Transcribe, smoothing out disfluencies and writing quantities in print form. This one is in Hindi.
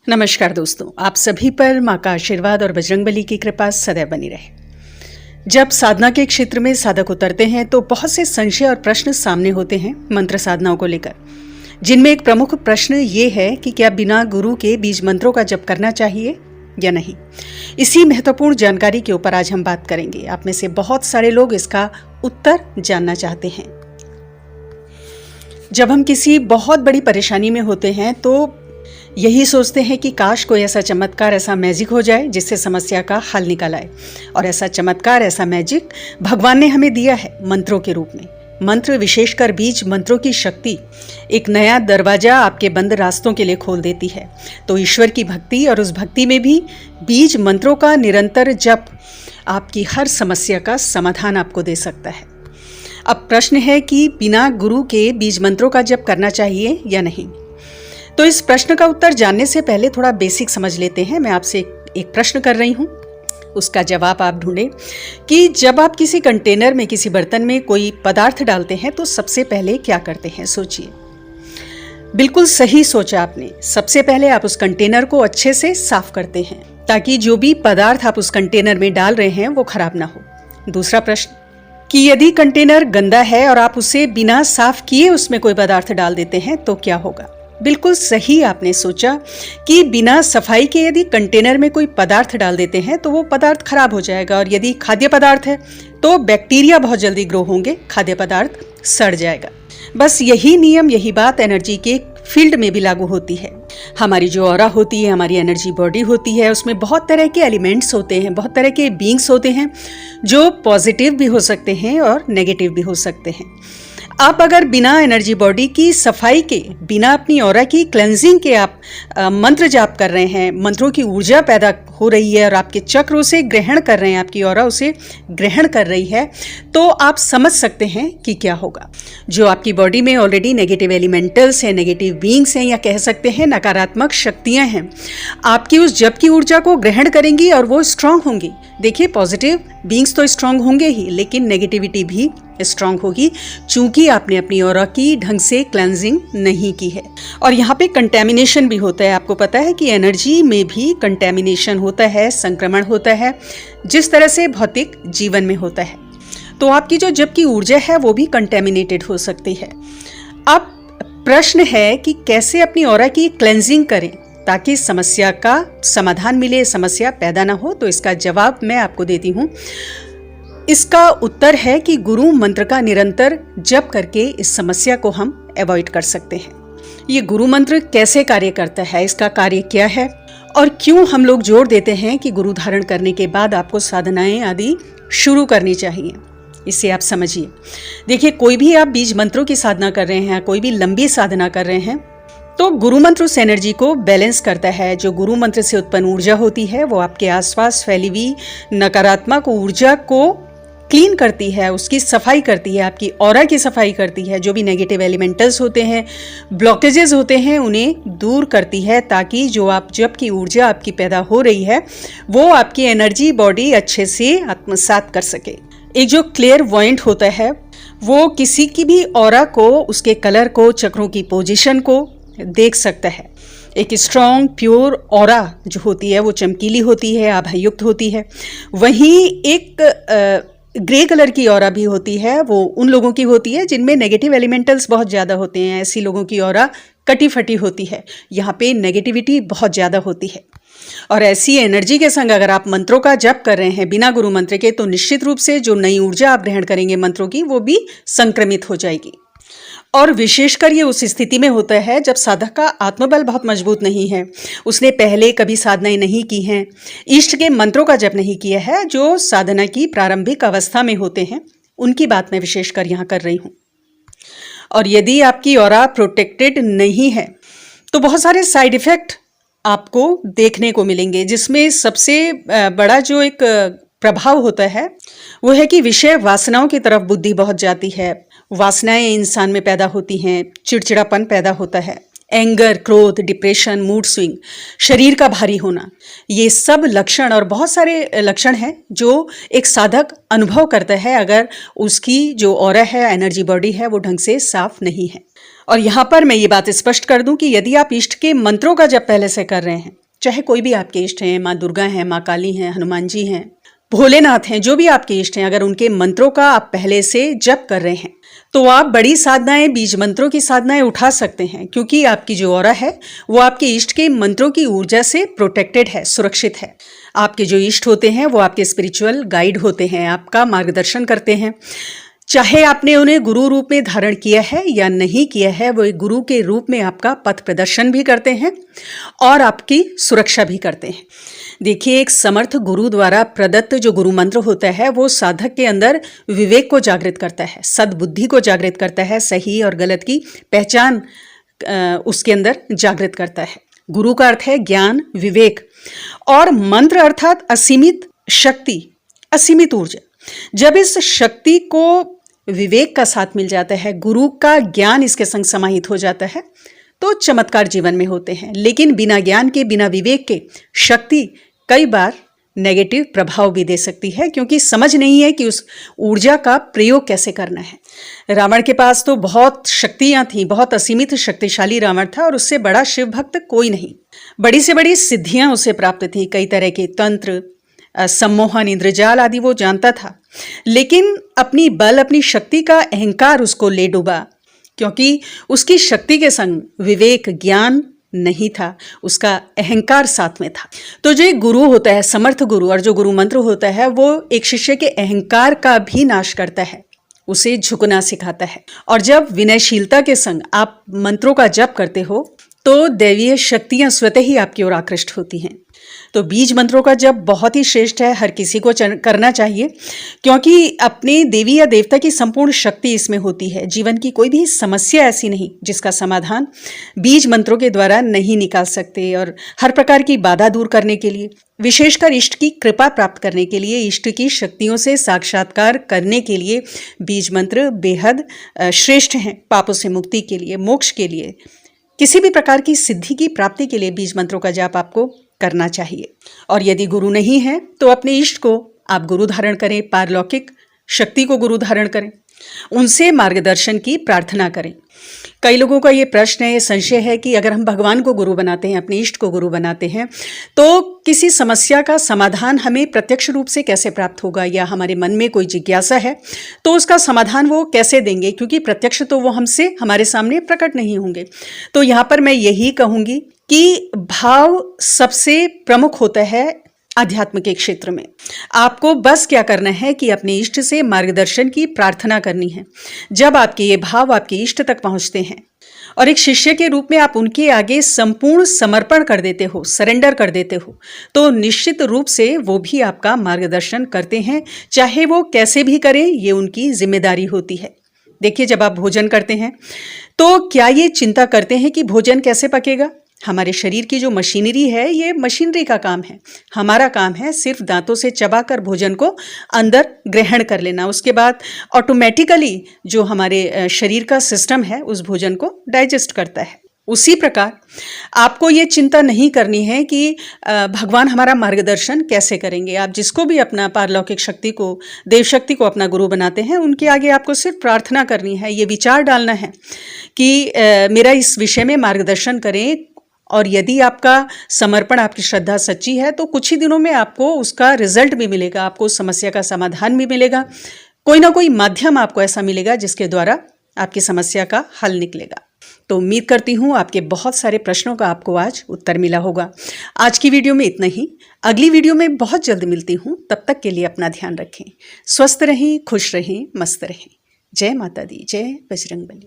नमस्कार दोस्तों, आप सभी पर माँ का आशीर्वाद और बजरंगबली की कृपा सदैव बनी रहे। जब साधना के क्षेत्र में साधक उतरते हैं तो बहुत से संशय और प्रश्न सामने होते हैं मंत्र साधनाओं को लेकर, जिनमें एक प्रमुख प्रश्न ये है कि क्या बिना गुरु के बीज मंत्रों का जप करना चाहिए या नहीं। इसी महत्वपूर्ण जानकारी के ऊपर आज हम बात करेंगे। आप में से बहुत सारे लोग इसका उत्तर जानना चाहते हैं। जब हम किसी बहुत बड़ी परेशानी में होते हैं तो यही सोचते हैं कि काश कोई ऐसा चमत्कार, ऐसा मैजिक हो जाए जिससे समस्या का हल निकल आए। और ऐसा चमत्कार, ऐसा मैजिक भगवान ने हमें दिया है मंत्रों के रूप में। मंत्र, विशेषकर बीज मंत्रों की शक्ति एक नया दरवाजा आपके बंद रास्तों के लिए खोल देती है। तो ईश्वर की भक्ति और उस भक्ति में भी बीज मंत्रों का निरंतर जप आपकी हर समस्या का समाधान आपको दे सकता है। अब प्रश्न है कि बिना गुरु के बीज मंत्रों का जप करना चाहिए या नहीं। तो इस प्रश्न का उत्तर जानने से पहले थोड़ा बेसिक समझ लेते हैं। मैं आपसे एक प्रश्न कर रही हूँ, उसका जवाब आप ढूंढें कि जब आप किसी कंटेनर में, किसी बर्तन में कोई पदार्थ डालते हैं तो सबसे पहले क्या करते हैं। सोचिए, बिल्कुल सही सोचा आपने। सबसे पहले आप उस कंटेनर को अच्छे से साफ करते हैं ताकि जो भी पदार्थ आप उस कंटेनर में डाल रहे हैं वो खराब ना हो। दूसरा प्रश्न कि यदि कंटेनर गंदा है और आप उसे बिना साफ किए उसमें कोई पदार्थ डाल देते हैं तो क्या होगा। बिल्कुल सही आपने सोचा कि बिना सफाई के यदि कंटेनर में कोई पदार्थ डाल देते हैं तो वो पदार्थ खराब हो जाएगा। और यदि खाद्य पदार्थ है तो बैक्टीरिया बहुत जल्दी ग्रो होंगे, खाद्य पदार्थ सड़ जाएगा। बस यही नियम, यही बात एनर्जी के फील्ड में भी लागू होती है। हमारी जो ऑरा होती है, हमारी एनर्जी बॉडी होती है, उसमें बहुत तरह के एलिमेंट्स होते हैं, बहुत तरह के बीइंग्स होते हैं जो पॉजिटिव भी हो सकते हैं और नेगेटिव भी हो सकते हैं। आप अगर बिना एनर्जी बॉडी की सफाई के, बिना अपनी ऑरा की क्लेंजिंग के आप मंत्र जाप कर रहे हैं, मंत्रों की ऊर्जा पैदा हो रही है और आपके चक्र उसे ग्रहण कर रहे हैं, आपकी ऑरा उसे ग्रहण कर रही है, तो आप समझ सकते हैं कि क्या होगा। जो आपकी बॉडी में ऑलरेडी नेगेटिव एलिमेंटल्स हैं, नेगेटिव बीइंग्स हैं, या कह सकते हैं नकारात्मक शक्तियां हैं, आपकी उस जप की ऊर्जा को ग्रहण करेंगी और वो स्ट्रांग होंगी। देखिए, पॉजिटिव बीइंग्स तो स्ट्रांग होंगे ही, लेकिन नेगेटिविटी भी स्ट्रांग होगी, चूंकि आपने अपनी ऑरा की ढंग से क्लेंजिंग नहीं की है। और यहाँ पे कंटेमिनेशन भी होता है। आपको पता है कि एनर्जी में भी कंटेमिनेशन होता है, संक्रमण होता है, जिस तरह से भौतिक जीवन में होता है। तो आपकी जो जप की ऊर्जा है वो भी कंटेमिनेटेड हो सकती है। अब प्रश्न है कि कैसे अपनी ऑरा की क्लेंजिंग करें ताकि समस्या का समाधान मिले, समस्या पैदा ना हो। तो इसका जवाब मैं आपको देती हूँ। इसका उत्तर है कि गुरु मंत्र का निरंतर जप करके इस समस्या को हम अवॉइड कर सकते हैं। ये गुरु मंत्र कैसे कार्य करता है, इसका कार्य क्या है और क्यों हम लोग जोर देते हैं कि गुरु धारण करने के बाद आपको साधनाएं आदि शुरू करनी चाहिए, इसे आप समझिए। देखिए, कोई भी आप बीज मंत्रों की साधना कर रहे हैं, कोई भी लंबी साधना कर रहे हैं, तो गुरु मंत्र उस एनर्जी को बैलेंस करता है। जो गुरु मंत्र से उत्पन्न ऊर्जा होती है वो आपके आसपास फैली हुई नकारात्मक ऊर्जा को क्लीन करती है, उसकी सफाई करती है, आपकी ऑरा की सफाई करती है। जो भी नेगेटिव एलिमेंटल्स होते हैं, ब्लॉकेजेस होते हैं, उन्हें दूर करती है ताकि जो आप जप की ऊर्जा आपकी पैदा हो रही है वो आपकी एनर्जी बॉडी अच्छे से आत्मसात कर सके। एक जो क्लेयरवॉयंट होता है वो किसी की भी ऑरा को, उसके कलर को, चक्रों की पोजीशन को देख सकता है। एक स्ट्रॉन्ग प्योर ऑरा जो होती है वो चमकीली होती है, आभायुक्त होती है। वहीं एक ग्रे कलर की ऑरा भी होती है, वो उन लोगों की होती है जिनमें नेगेटिव एलिमेंटल्स बहुत ज़्यादा होते हैं। ऐसी लोगों की ऑरा कटी फटी होती है, यहाँ पे नेगेटिविटी बहुत ज़्यादा होती है। और ऐसी एनर्जी के संग अगर आप मंत्रों का जप कर रहे हैं बिना गुरु मंत्र के, तो निश्चित रूप से जो नई ऊर्जा आप ग्रहण करेंगे मंत्रों की, वो भी संक्रमित हो जाएगी। और विशेषकर ये उस स्थिति में होता है जब साधक का आत्मबल बहुत मजबूत नहीं है, उसने पहले कभी साधनाएं नहीं की हैं, इष्ट के मंत्रों का जप नहीं किया है, जो साधना की प्रारंभिक अवस्था में होते हैं, उनकी बात मैं विशेषकर यहाँ कर रही हूँ। और यदि आपकी ऑरा प्रोटेक्टेड नहीं है तो बहुत सारे साइड इफेक्ट आपको देखने को मिलेंगे, जिसमें सबसे बड़ा जो एक प्रभाव होता है वो है कि विषय वासनाओं की तरफ बुद्धि बहुत जाती है। वासनाएं इंसान में पैदा होती हैं, चिड़चिड़ापन पैदा होता है, एंगर, क्रोध, डिप्रेशन, मूड स्विंग, शरीर का भारी होना, ये सब लक्षण और बहुत सारे लक्षण हैं जो एक साधक अनुभव करता है अगर उसकी जो ऑरा है, एनर्जी बॉडी है, वो ढंग से साफ नहीं है। और यहाँ पर मैं ये बात स्पष्ट कर दूं कि यदि आप इष्ट के मंत्रों का जप पहले से कर रहे हैं, चाहे कोई भी आपके इष्ट हैं, माँ दुर्गा हैं, माँ काली हैं, हनुमान जी हैं, भोलेनाथ हैं, जो भी आपके इष्ट हैं, अगर उनके मंत्रों का आप पहले से जप कर रहे हैं तो आप बड़ी साधनाएं, बीज मंत्रों की साधनाएं उठा सकते हैं, क्योंकि आपकी जो ऑरा है वो आपके इष्ट के मंत्रों की ऊर्जा से प्रोटेक्टेड है, सुरक्षित है। आपके जो इष्ट होते हैं वो आपके स्पिरिचुअल गाइड होते हैं, आपका मार्गदर्शन करते हैं। चाहे आपने उन्हें गुरु रूप में धारण किया है या नहीं किया है, वो एक गुरु के रूप में आपका पथ प्रदर्शन भी करते हैं और आपकी सुरक्षा भी करते हैं। देखिए, एक समर्थ गुरु द्वारा प्रदत्त जो गुरु मंत्र होता है वो साधक के अंदर विवेक को जागृत करता है, सद्बुद्धि को जागृत करता है, सही और गलत की पहचान उसके अंदर जागृत करता है। गुरु का अर्थ है ज्ञान, विवेक, और मंत्र अर्थात असीमित शक्ति, असीमित ऊर्जा। जब इस शक्ति को विवेक का साथ मिल जाता है, गुरु का ज्ञान इसके संग समाहित हो जाता है, तो चमत्कार जीवन में होते हैं। लेकिन बिना ज्ञान के, बिना विवेक के शक्ति कई बार नेगेटिव प्रभाव भी दे सकती है, क्योंकि समझ नहीं है कि उस ऊर्जा का प्रयोग कैसे करना है। रावण के पास तो बहुत शक्तियां थीं, बहुत असीमित शक्तिशाली रावण था और उससे बड़ा शिव भक्त कोई नहीं। बड़ी से बड़ी सिद्धियां उसे प्राप्त थीं, कई तरह के तंत्र, सम्मोहन, इंद्रजाल आदि वो जानता था, लेकिन अपनी बल, अपनी शक्ति का अहंकार उसको ले डूबा, क्योंकि उसकी शक्ति के संग विवेक, ज्ञान नहीं था, उसका अहंकार साथ में था। तो जो एक गुरु होता है, समर्थ गुरु, और जो गुरु मंत्र होता है वो एक शिष्य के अहंकार का भी नाश करता है, उसे झुकना सिखाता है। और जब विनयशीलता के संग आप मंत्रों का जप करते हो तो दैवीय शक्तियां स्वतः ही आपकी ओर आकृष्ट होती हैं। तो बीज मंत्रों का जप बहुत ही श्रेष्ठ है, हर किसी को करना चाहिए, क्योंकि अपने देवी या देवता की संपूर्ण शक्ति इसमें होती है। जीवन की कोई भी समस्या ऐसी नहीं जिसका समाधान बीज मंत्रों के द्वारा नहीं निकाल सकते। और हर प्रकार की बाधा दूर करने के लिए, विशेषकर इष्ट की कृपा प्राप्त करने के लिए, इष्ट की शक्तियों से साक्षात्कार करने के लिए बीज मंत्र बेहद श्रेष्ठ हैं। पापों से मुक्ति के लिए, मोक्ष के लिए, किसी भी प्रकार की सिद्धि की प्राप्ति के लिए बीज मंत्रों का जाप आपको करना चाहिए। और यदि गुरु नहीं है तो अपने इष्ट को आप गुरु धारण करें, पारलौकिक शक्ति को गुरु धारण करें, उनसे मार्गदर्शन की प्रार्थना करें। कई लोगों का ये प्रश्न है, ये संशय है कि अगर हम भगवान को गुरु बनाते हैं, अपने इष्ट को गुरु बनाते हैं, तो किसी समस्या का समाधान हमें प्रत्यक्ष रूप से कैसे प्राप्त होगा, या हमारे मन में कोई जिज्ञासा है तो उसका समाधान वो कैसे देंगे, क्योंकि प्रत्यक्ष तो वो हमसे, हमारे सामने प्रकट नहीं होंगे। तो यहाँ पर मैं यही कहूँगी कि भाव सबसे प्रमुख होता है आध्यात्म के क्षेत्र में। आपको बस क्या करना है कि अपने इष्ट से मार्गदर्शन की प्रार्थना करनी है। जब आपके ये भाव आपके इष्ट तक पहुंचते हैं और एक शिष्य के रूप में आप उनके आगे संपूर्ण समर्पण कर देते हो, सरेंडर कर देते हो, तो निश्चित रूप से वो भी आपका मार्गदर्शन करते हैं, चाहे वो कैसे भी करें, ये उनकी जिम्मेदारी होती है। देखिए, जब आप भोजन करते हैं तो क्या ये चिंता करते हैं कि भोजन कैसे पकेगा? हमारे शरीर की जो मशीनरी है, ये मशीनरी का काम है। हमारा काम है सिर्फ दांतों से चबाकर भोजन को अंदर ग्रहण कर लेना। उसके बाद ऑटोमेटिकली जो हमारे शरीर का सिस्टम है उस भोजन को डाइजेस्ट करता है। उसी प्रकार आपको ये चिंता नहीं करनी है कि भगवान हमारा मार्गदर्शन कैसे करेंगे। आप जिसको भी अपना पारलौकिक शक्ति को, देव शक्ति को अपना गुरु बनाते हैं, उनके आगे आपको सिर्फ प्रार्थना करनी है, ये विचार डालना है कि मेरा इस विषय में मार्गदर्शन करें। और यदि आपका समर्पण, आपकी श्रद्धा सच्ची है तो कुछ ही दिनों में आपको उसका रिजल्ट भी मिलेगा, आपको उस समस्या का समाधान भी मिलेगा। कोई ना कोई माध्यम आपको ऐसा मिलेगा जिसके द्वारा आपकी समस्या का हल निकलेगा। तो उम्मीद करती हूँ आपके बहुत सारे प्रश्नों का आपको आज उत्तर मिला होगा। आज की वीडियो में इतना ही। अगली वीडियो में बहुत जल्द मिलती हूँ। तब तक के लिए अपना ध्यान रखें, स्वस्थ रहें, खुश रहें, मस्त रहें। जय माता दी, जय बजरंगबली।